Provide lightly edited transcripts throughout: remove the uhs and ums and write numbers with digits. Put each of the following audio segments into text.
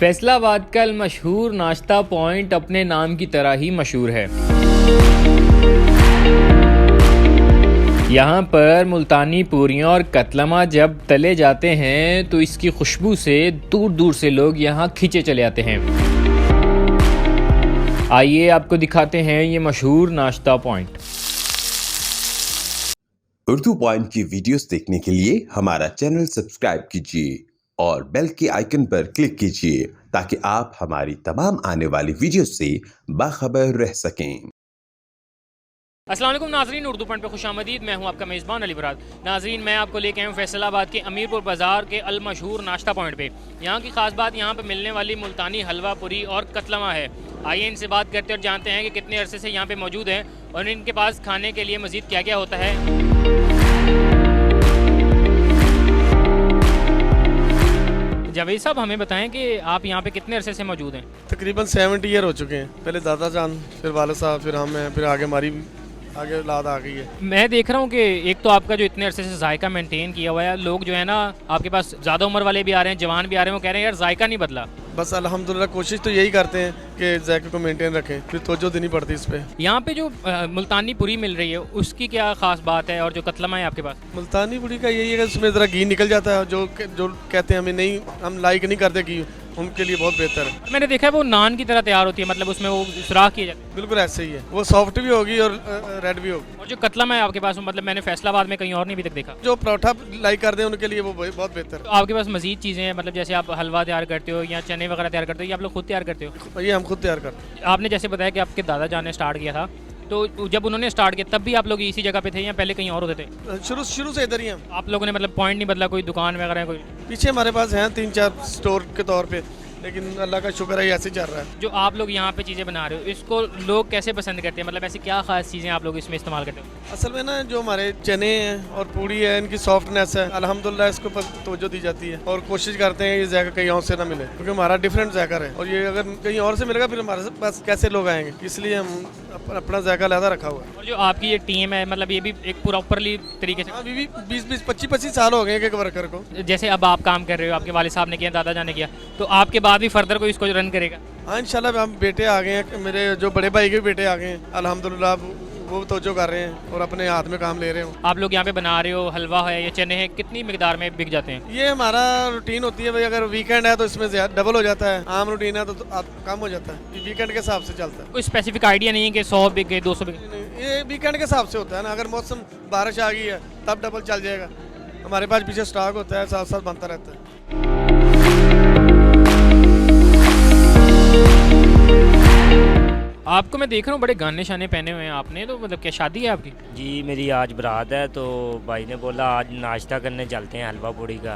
फैसलाबाद का मशहूर नाश्ता पॉइंट अपने नाम की तरह ही मशहूर है। यहाँ पर मुल्तानी पूरियाँ और कतलमा जब तले जाते हैं तो इसकी खुशबू से दूर दूर से लोग यहाँ खींचे चले आते हैं। आइए आपको दिखाते हैं ये मशहूर नाश्ता पॉइंट। उर्दू पॉइंट की वीडियोस देखने के लिए हमारा चैनल सब्सक्राइब कीजिए और बेल के आइकन पर क्लिक कीजिए ताकि आप हमारी तमाम आने वाली वीडियोस से बाखबर रह सकें। अस्सलाम वालेकुम नाजरीन, उर्दू पॉइंट पे खुशामदीद। मैं हूं आपका मेज़बान अली बराद। नाजरीन, मैं आपको लेके आया हूँ फैसलाबाद के अमीरपुर बाज़ार के अल मशहूर नाश्ता पॉइंट पे। यहाँ की ख़ास बात यहाँ पे मिलने वाली मुल्तानी हलवा पूरी और कतलमा है। आइए इनसे बात करते और जानते हैं कि कितने अरसे से यहाँ पे मौजूद हैं और इनके पास खाने के लिए मज़ीद क्या क्या होता है। जावेद साहब, हमें बताएं कि आप यहाँ पे कितने अरसे से मौजूद हैं? तकरीबन 70 ईयर हो चुके हैं। पहले दादा जान, फिर वाले साहब, फिर हम हैं, फिर आगे हमारी आगे औलाद आ गई है। मैं देख रहा हूँ कि एक तो आपका जो इतने अरसे से जायका मेंटेन किया हुआ है, लोग जो है ना आपके पास ज़्यादा उम्र वाले भी आ रहे हैं, जवान भी आ रहे हैं, वो कह रहे हैं यार जायका नहीं बदला। बस अल्हम्दुलिल्लाह कोशिश तो यही करते हैं कि जायके को मेंटेन रखें, फिर तवज्जो देनी पड़ती है इस पर। यहाँ पे जो मुल्तानी पूरी मिल रही है उसकी क्या खास बात है, और जो कतलमा है आपके पास? मुल्तानी पूरी का यही है कि उसमें ज़रा घी निकल जाता है। जो कहते हैं हमें नहीं, हम लाइक नहीं करते घी, उनके लिए बहुत बेहतर है। मैंने देखा है वो नान की तरह तैयार होती है, मतलब उसमें वो सुराख किए जाते हैं। बिल्कुल ऐसे ही है, वो सॉफ्ट भी होगी और रेड भी होगी। और जो कतलमा है आपके पास, मतलब मैंने फैसलाबाद में कहीं और नहीं अभी तक देखा। जो पराठा लाइक करते हैं उनके लिए वो बहुत बेहतर तो आपके पास मजीद चीज़ें हैं, मतलब जैसे आप हलवा तैयार करते हो या चने वगैरह तैयार करते हो, या आप लोग खुद तैयार करते हो? है। ये हम खुद तैयार करते हैं। आपने जैसे बताया कि आपके दादा जान ने स्टार्ट किया था, तो जब उन्होंने स्टार्ट किया तब भी आप लोग इसी जगह पे थे या पहले कहीं और होते थे? शुरू से इधर ही हम। आप लोगों ने मतलब पॉइंट नहीं बदला, कोई दुकान वगैरह कोई? पीछे हमारे पास हैं 3-4 स्टोर के तौर पे, लेकिन अल्लाह का शुक्र है ऐसे चल रहा है। जो आप लोग यहाँ पे चीज़ें बना रहे हो, इसको लोग कैसे पसंद करते हैं? मतलब ऐसी क्या खास चीज़ें आप लोग इसमें इस्तेमाल करते हो? असल में ना जो हमारे चने हैं और पूड़ी है, इनकी सॉफ्टनेस है, अल्हम्दुलिल्लाह इसको तवज्जो दी जाती है और कोशिश करते हैं ये जायका कहीं और से ना मिले, क्योंकि हमारा डिफरेंट जायका है और ये अगर कहीं और से मिलेगा फिर हमारे पास कैसे लोग आएंगे, इसलिए हम अपना जायका अलहदा रखा हुआ है। और जो आपकी ये टीम है, मतलब ये भी एक प्रॉपरली तरीके से? अभी भी 20-20, 25-25 साल हो गए एक वर्कर को। जैसे अब आप काम कर रहे हो, आपके वालिद साहब ने किया, दादा जान ने किया, तो आपके बाद भी फर्दर कोई इसको रन करेगा? हाँ इंशाल्लाह, हम बेटे आ गए हैं, मेरे जो बड़े भाई के बेटे आ गए हैं, अल्हम्दुलिल्लाह वो तवज्जो कर रहे हैं और अपने हाथ में काम ले रहे हो। आप लोग यहाँ पे बना रहे हो, हलवा है या चने हैं, कितनी मिकदार में बिक जाते हैं? ये हमारा रूटीन होती है भाई, अगर वीकेंड है तो इसमें डबल हो जाता है, आम रूटीन है तो कम हो जाता है, ये वीकेंड के हिसाब से चलता है। कोई स्पेसिफिक आइडिया नहीं है कि 100 बिक गए, 200 बिक गए? ये वीकेंड के हिसाब से होता है ना, अगर मौसम बारिश आ गई है तब डबल चल जाएगा। हमारे पास पीछे स्टॉक होता है, साथ साथ बनता रहता है। आपको मैं देख रहा हूँ बड़े गाने शाने पहने हुए हैं आपने, तो मतलब क्या शादी है आपकी? जी, मेरी आज बारात है, तो भाई ने बोला आज नाश्ता करने चलते हैं हलवा पूड़ी का।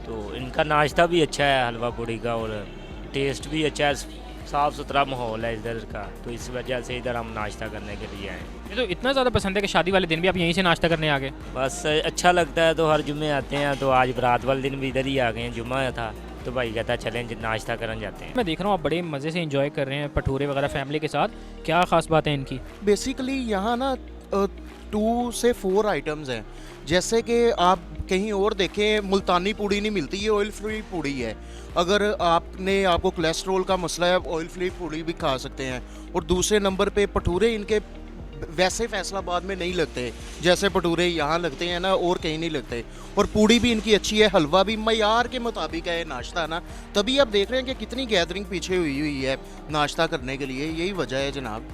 तो इनका नाश्ता भी अच्छा है हलवा पूड़ी का और टेस्ट भी अच्छा है, साफ़ सुथरा माहौल है इधर का, तो इस वजह से इधर हम नाश्ता करने के लिए आए। ये तो इतना ज़्यादा पसंद है कि शादी वाले दिन भी आप यहीं से नाश्ता करने आ गए? बस अच्छा लगता है तो हर जुम्मे आते हैं, तो आज बारात वाले दिन भी इधर ही आ गए हैं, जुम्मा था तो भाई कहता चलें नाश्ता करने जाते हैं। मैं देख रहा हूँ आप बड़े मज़े से एंजॉय कर रहे हैं भटूरे वगैरह फैमिली के साथ, क्या ख़ास बात है इनकी? बेसिकली यहाँ ना 2 से 4 आइटम्स हैं। जैसे कि आप कहीं और देखें मुल्तानी पूड़ी नहीं मिलती, ये ऑयल फ्री पूड़ी है। अगर आपको कोलेस्ट्रॉल का मसला है, ऑयल फ्री पूड़ी भी खा सकते हैं। और दूसरे नंबर पे भटूरे इनके वैसे फैसलाबाद में नहीं लगते जैसे भटूरे यहाँ लगते हैं ना, और कहीं नहीं लगते। और पूड़ी भी इनकी अच्छी है, हलवा भी मयार के मुताबिक है नाश्ता ना, तभी आप देख रहे हैं कि कितनी गैदरिंग पीछे हुई है नाश्ता करने के लिए, यही वजह है जनाब।